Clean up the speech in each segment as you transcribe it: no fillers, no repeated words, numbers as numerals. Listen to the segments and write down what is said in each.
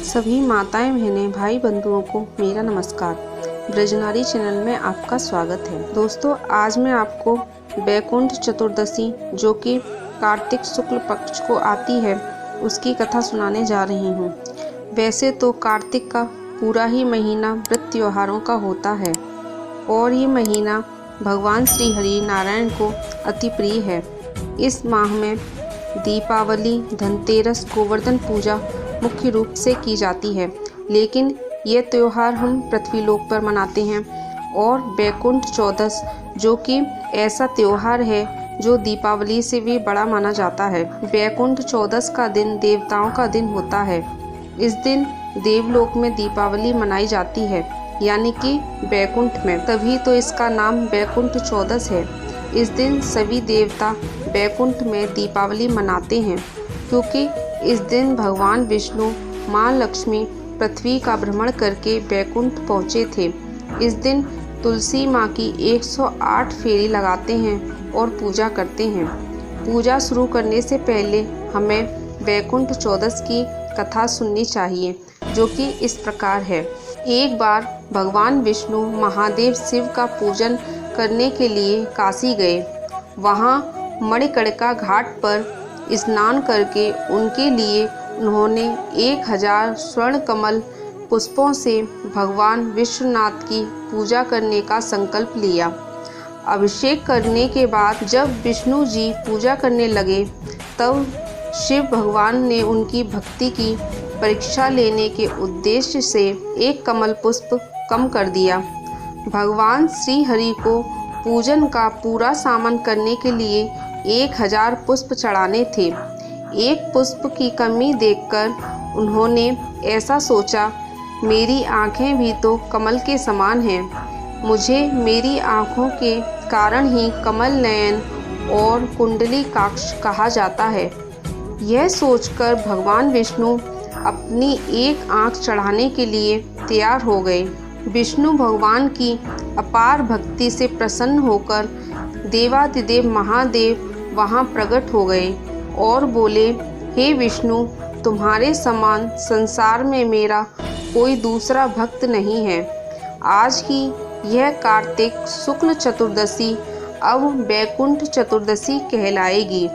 सभी माताएं बहनें भाई बंधुओं को मेरा नमस्कार। ब्रजनारी चैनल में आपका स्वागत है। दोस्तों, आज मैं आपको बैकुंठ चतुर्दशी जो कि कार्तिक शुक्ल पक्ष को आती है उसकी कथा सुनाने जा रही हूँ। वैसे तो कार्तिक का पूरा ही महीना व्रत त्योहारों का होता है और ये महीना भगवान श्री हरि नारायण को अति प्रिय है। इस माह में दीपावली, धनतेरस, गोवर्धन पूजा मुख्य रूप से की जाती है, लेकिन ये त्यौहार हम पृथ्वीलोक पर मनाते हैं। और बैकुंठ चौदस जो कि ऐसा त्यौहार है जो दीपावली से भी बड़ा माना जाता है। बैकुंठ चौदस का दिन देवताओं का दिन होता है। इस दिन देवलोक में दीपावली मनाई जाती है, यानी कि बैकुंठ में, तभी तो इसका नाम बैकुंठ चौदस है। इस दिन सभी देवता बैकुंठ में दीपावली मनाते हैं, क्योंकि इस दिन भगवान विष्णु, माँ लक्ष्मी पृथ्वी का भ्रमण करके बैकुंठ पहुँचे थे। इस दिन तुलसी माँ की 108 फेरी लगाते हैं और पूजा करते हैं। पूजा शुरू करने से पहले हमें बैकुंठ चौदस की कथा सुननी चाहिए, जो कि इस प्रकार है। एक बार भगवान विष्णु महादेव शिव का पूजन करने के लिए काशी गए। वहाँ मणिकर्णिका घाट पर स्नान करके उनके लिए उन्होंने 1000 स्वर्ण कमल पुष्पों से भगवान विश्वनाथ की पूजा करने का संकल्प लिया। अभिषेक करने के बाद जब विष्णु जी पूजा करने लगे, तब शिव भगवान ने उनकी भक्ति की परीक्षा लेने के उद्देश्य से एक कमल पुष्प कम कर दिया। भगवान श्री हरि को पूजन का पूरा सामन करने के लिए 1000 पुष्प चढ़ाने थे। एक पुष्प की कमी देखकर उन्होंने ऐसा सोचा, मेरी आँखें भी तो कमल के समान हैं, मुझे मेरी आँखों के कारण ही कमल नयन और कुंडली काक्ष कहा जाता है। यह सोचकर भगवान विष्णु अपनी एक आँख चढ़ाने के लिए तैयार हो गए। विष्णु भगवान की अपार भक्ति से प्रसन्न होकर देवाधिदेव महादेव वहाँ प्रकट हो गए और बोले, हे विष्णु, तुम्हारे समान संसार में मेरा कोई दूसरा भक्त नहीं है। आज की यह कार्तिक शुक्ल चतुर्दशी अब बैकुंठ चतुर्दशी कहलाएगी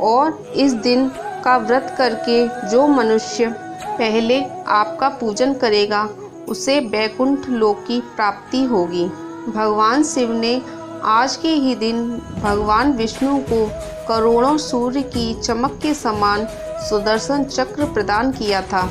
और इस दिन का व्रत करके जो मनुष्य पहले आपका पूजन करेगा उसे बैकुंठ लोक की प्राप्ति होगी। भगवान शिव ने आज के ही दिन भगवान विष्णु को करोड़ों सूर्य की चमक के समान सुदर्शन चक्र प्रदान किया था।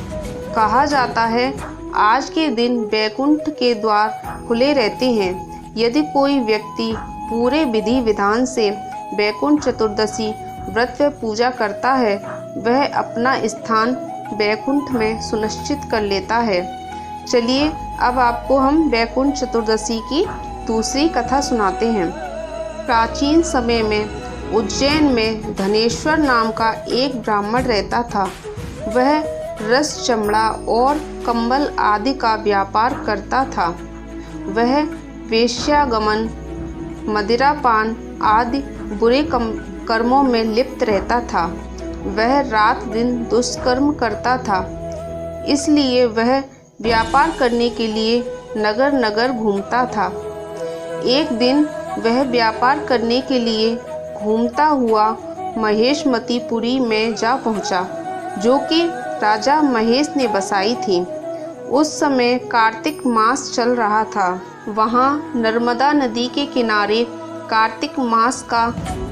कहा जाता है, आज के दिन बैकुंठ के द्वार खुले रहते हैं। यदि कोई व्यक्ति पूरे विधि विधान से बैकुंठ चतुर्दशी व्रत व पूजा करता है, वह अपना स्थान बैकुंठ में सुनिश्चित कर लेता है। चलिए अब आपको हम बैकुंठ चतुर्दशी की दूसरी कथा सुनाते हैं। प्राचीन समय में उज्जैन में धनेश्वर नाम का एक ब्राह्मण रहता था। वह रस, चमड़ा और कंबल आदि का व्यापार करता था। वह वेश्यागमन, मदिरापान आदि बुरे कर्मों में लिप्त रहता था। वह रात दिन दुष्कर्म करता था, इसलिए वह व्यापार करने के लिए नगर नगर घूमता था। एक दिन वह व्यापार करने के लिए घूमता हुआ महेशमतीपुरी में जा पहुंचा, जो कि राजा महेश ने बसाई थी। उस समय कार्तिक मास चल रहा था। वहां नर्मदा नदी के किनारे कार्तिक मास का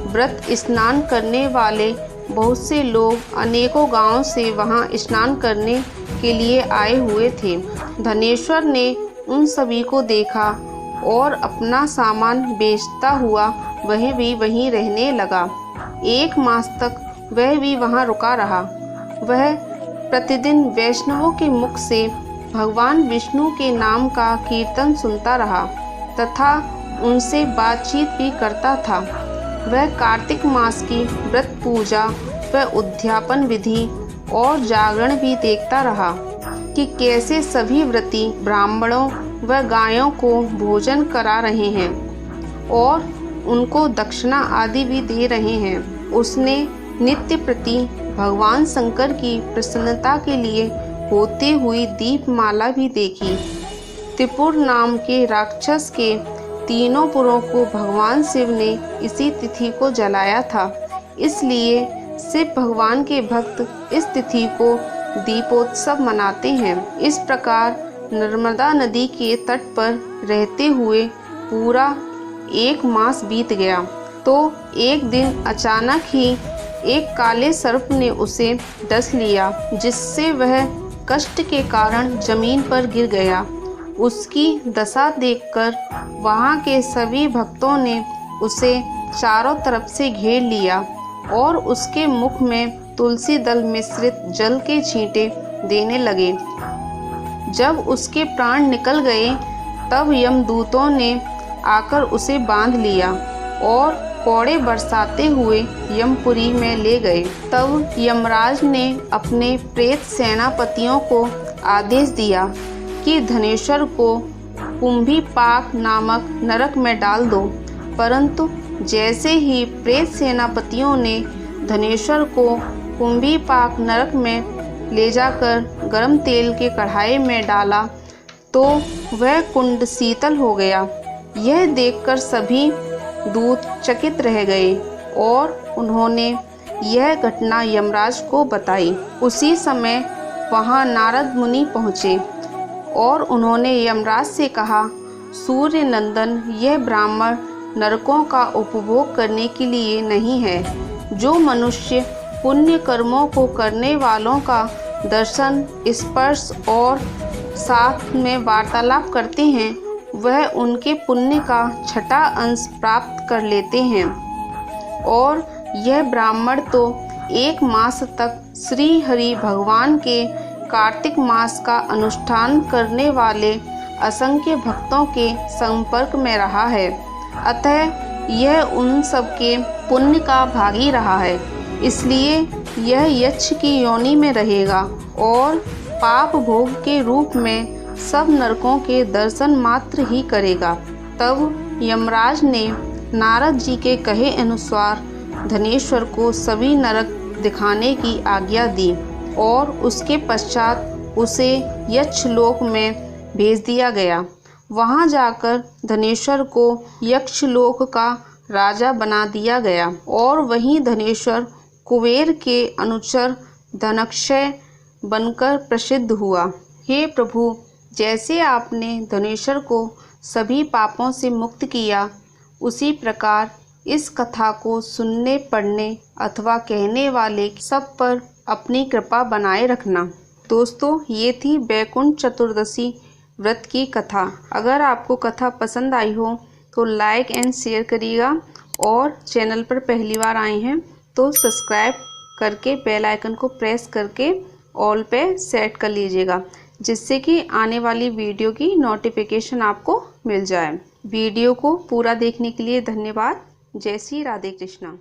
व्रत स्नान करने वाले बहुत से लोग अनेकों गांवों से वहां स्नान करने के लिए आए हुए थे। धनेश्वर ने उन सभी को देखा और अपना सामान बेचता हुआ वह भी वहीं रहने लगा। 1 मास तक वह भी वहां रुका रहा। वह प्रतिदिन वैष्णवों के मुख से भगवान विष्णु के नाम का कीर्तन सुनता रहा तथा उनसे बातचीत भी करता था। वह कार्तिक मास की व्रत पूजा व उद्यापन विधि और जागरण भी देखता रहा कि कैसे सभी व्रती ब्राह्मणों व गायों को भोजन करा रहे हैं और उनको दक्षिणा आदि भी दे रहे हैं। उसने नित्य प्रति भगवान शंकर की प्रसन्नता के लिए होती हुई दीपमाला भी देखी। त्रिपुर नाम के राक्षस के तीनों पुरों को भगवान शिव ने इसी तिथि को जलाया था, इसलिए शिव भगवान के भक्त इस तिथि को दीपोत्सव मनाते हैं। इस प्रकार नर्मदा नदी के तट पर रहते हुए पूरा 1 मास बीत गया, तो एक दिन अचानक ही एक काले सर्प ने उसे डस लिया, जिससे वह कष्ट के कारण जमीन पर गिर गया। उसकी दशा देखकर वहाँ के सभी भक्तों ने उसे चारों तरफ से घेर लिया और उसके मुख में तुलसी दल मिश्रित जल के छींटे देने लगे। जब उसके प्राण निकल गए तब यमदूतों ने आकर उसे बांध लिया और कोड़े बरसाते हुए यमपुरी में ले गए। तब यमराज ने अपने प्रेत सेनापतियों को आदेश दिया कि धनेश्वर को कुंभीपाक नामक नरक में डाल दो। परंतु जैसे ही प्रेत सेनापतियों ने धनेश्वर को कुंभीपाक नरक में ले जाकर गर्म तेल के कढ़ाई में डाला तो वह कुंड शीतल हो गया। यह देखकर सभी दूत चकित रह गए और उन्होंने यह घटना यमराज को बताई। उसी समय वहां नारद मुनि पहुँचे और उन्होंने यमराज से कहा, सूर्य नंदन, यह ब्राह्मण नरकों का उपभोग करने के लिए नहीं है। जो मनुष्य पुण्य कर्मों को करने वालों का दर्शन, स्पर्श और साथ में वार्तालाप करते हैं, वह उनके पुण्य का छठा अंश प्राप्त कर लेते हैं। और यह ब्राह्मण तो 1 मास तक श्री हरि भगवान के कार्तिक मास का अनुष्ठान करने वाले असंख्य भक्तों के संपर्क में रहा है, अतः यह उन सबके पुण्य का भागी रहा है। इसलिए यह यक्ष की योनि में रहेगा और पाप भोग के रूप में सब नरकों के दर्शन मात्र ही करेगा। तब यमराज ने नारद जी के कहे अनुसार धनेश्वर को सभी नरक दिखाने की आज्ञा दी और उसके पश्चात उसे यक्षलोक में भेज दिया गया। वहां जाकर धनेश्वर को यक्षलोक का राजा बना दिया गया और वहीं धनेश्वर कुबेर के अनुचर धनक्षय बनकर प्रसिद्ध हुआ। हे प्रभु, जैसे आपने धनेश्वर को सभी पापों से मुक्त किया, उसी प्रकार इस कथा को सुनने, पढ़ने अथवा कहने वाले सब पर अपनी कृपा बनाए रखना। दोस्तों, ये थी बैकुंठ चतुर्दशी व्रत की कथा। अगर आपको कथा पसंद आई हो तो लाइक एंड शेयर करिएगा और चैनल पर पहली बार आए हैं तो सब्सक्राइब करके बेल आइकन को प्रेस करके ऑल पे सेट कर लीजिएगा, जिससे कि आने वाली वीडियो की नोटिफिकेशन आपको मिल जाए। वीडियो को पूरा देखने के लिए धन्यवाद। जय श्री राधे कृष्णा।